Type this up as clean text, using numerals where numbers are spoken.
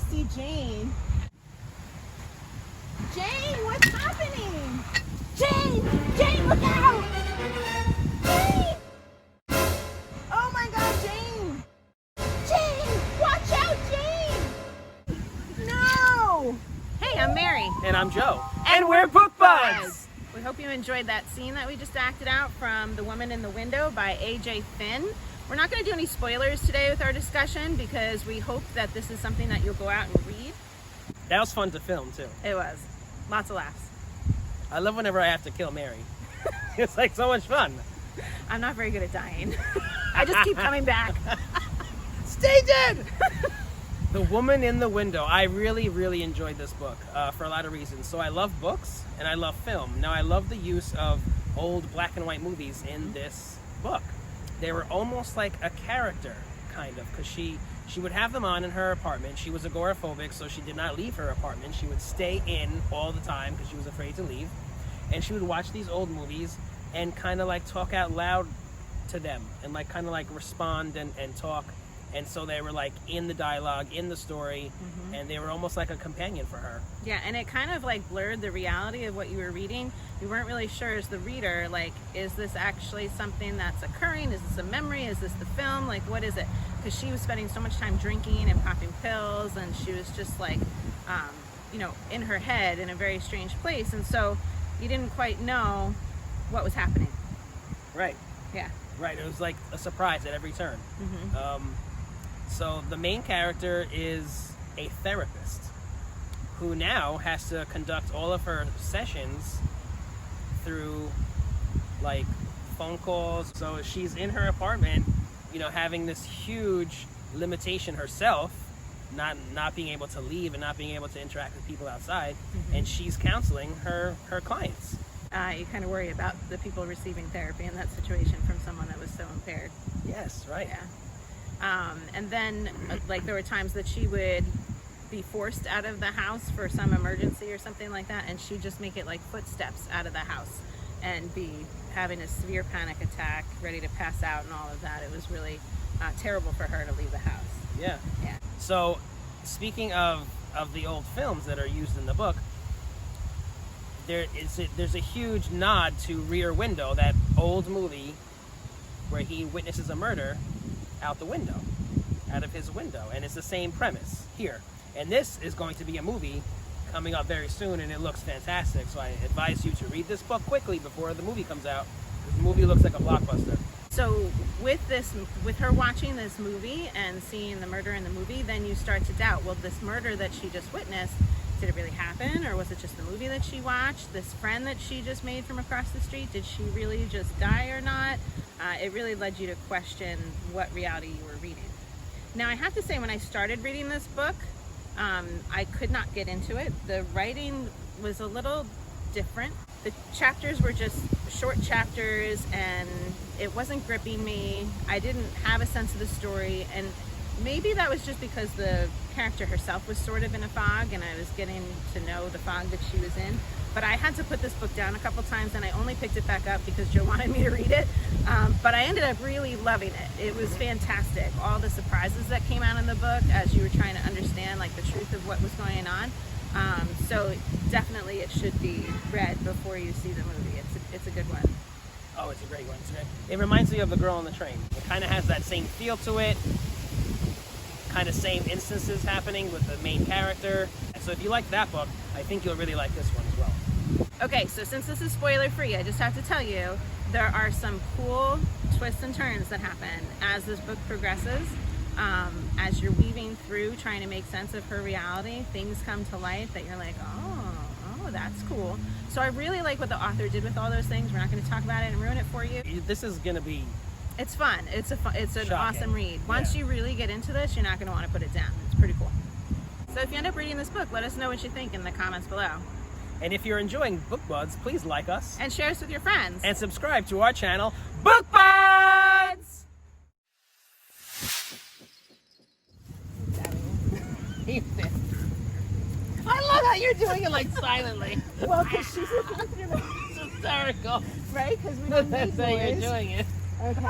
see Jane. Jane, what's happening? Jane! Jane, look out! Jane! Oh my God, Jane! Jane! Watch out, Jane! No! Hey, I'm Mary. And I'm Joe. And we're Book Buds! We hope you enjoyed that scene that we just acted out from The Woman in the Window by A.J. Finn. We're not going to do any spoilers today with our discussion because we hope that this is something that you'll go out and read. That was fun to film, too. It was. Lots of laughs. I love whenever I have to kill Mary. It's like so much fun. I'm not very good at dying. I just keep coming back. Stay dead! The Woman in the Window. I really enjoyed this book for a lot of reasons. So I love books and I love film. Now I love the use of old black and white movies in this book. They were almost like a character, kind of, because she would have them on in her apartment. She was agoraphobic, so she did not leave her apartment. She would stay in all the time because she was afraid to leave. And she would watch these old movies and kind of like talk out loud to them and like kind of like respond and talk. And so they were like in the dialogue, in the story, and they were almost like a companion for her. Yeah, and it kind of like blurred the reality of what you were reading. You weren't really sure as the reader, like, is this actually something that's occurring? Is this a memory? Is this the film? Like, what is it? Because she was spending so much time drinking and popping pills, and she was just like, you know, in her head in a very strange place. And so you didn't quite know what was happening. Right. Yeah. Right. It was like a surprise at every turn. So the main character is a therapist who now has to conduct all of her sessions through like phone calls. So she's in her apartment, you know, having this huge limitation herself, not being able to leave and not being able to interact with people outside, and she's counseling her clients. You kind of worry about the people receiving therapy in that situation from someone that was so impaired. Yes, right. Yeah. And then, like, there were times that she would be forced out of the house for some emergency or something like that, and she'd just make it like footsteps out of the house and be having a severe panic attack, ready to pass out and all of that. It was really terrible for her to leave the house. Yeah. Yeah. So, speaking of the old films that are used in the book, there's a huge nod to Rear Window, that old movie where he witnesses a murder out of his window, and it's the same premise here. And this is going to be a movie coming up very soon, and it looks fantastic. So I advise you to read this book quickly before the movie comes out. The movie looks like a blockbuster. So with her watching this movie and seeing the murder in the movie, then you start to doubt, well, this murder that she just witnessed, did it really happen, or was it just the movie that she watched? This friend that she just made from across the street, did she really just die or not? It really led you to question what reality you were reading. Now, I have to say, when I started reading this book, I could not get into it. The writing was a little different. The chapters were just short chapters, and it wasn't gripping me. I didn't have a sense of the story, and maybe that was just because the character herself was sort of in a fog, and I was getting to know the fog that she was in. But I had to put this book down a couple times, and I only picked it back up because Joe wanted me to read it. But I ended up really loving it. It was fantastic. All the surprises that came out in the book as you were trying to understand like the truth of what was going on. So definitely it should be read before you see the movie. It's a good one. Oh, it's a great one. It reminds me of The Girl on the Train. It kind of has that same feel to it. Kind of same instances happening with the main character. And so if you like that book, I think you'll really like this one as well. Okay, so since this is spoiler free, I just have to tell you there are some cool twists and turns that happen as this book progresses. As you're weaving through trying to make sense of her reality, things come to light that you're like, oh, that's cool. So I really like what the author did with all those things. We're not going to talk about it and ruin it for you. This is going to be... It's fun. It's an shocking. awesome read. Once you really get into this, you're not going to want to put it down. It's pretty cool. So if you end up reading this book, let us know what you think in the comments below. And if you're enjoying Book Buds, please like us. And share us with your friends. And subscribe to our channel, Book Buds! I love how you're doing it like silently. Well, because she's looking through me. It's hysterical. Right? Because we don't That's need how you're noise. doing it. Okay.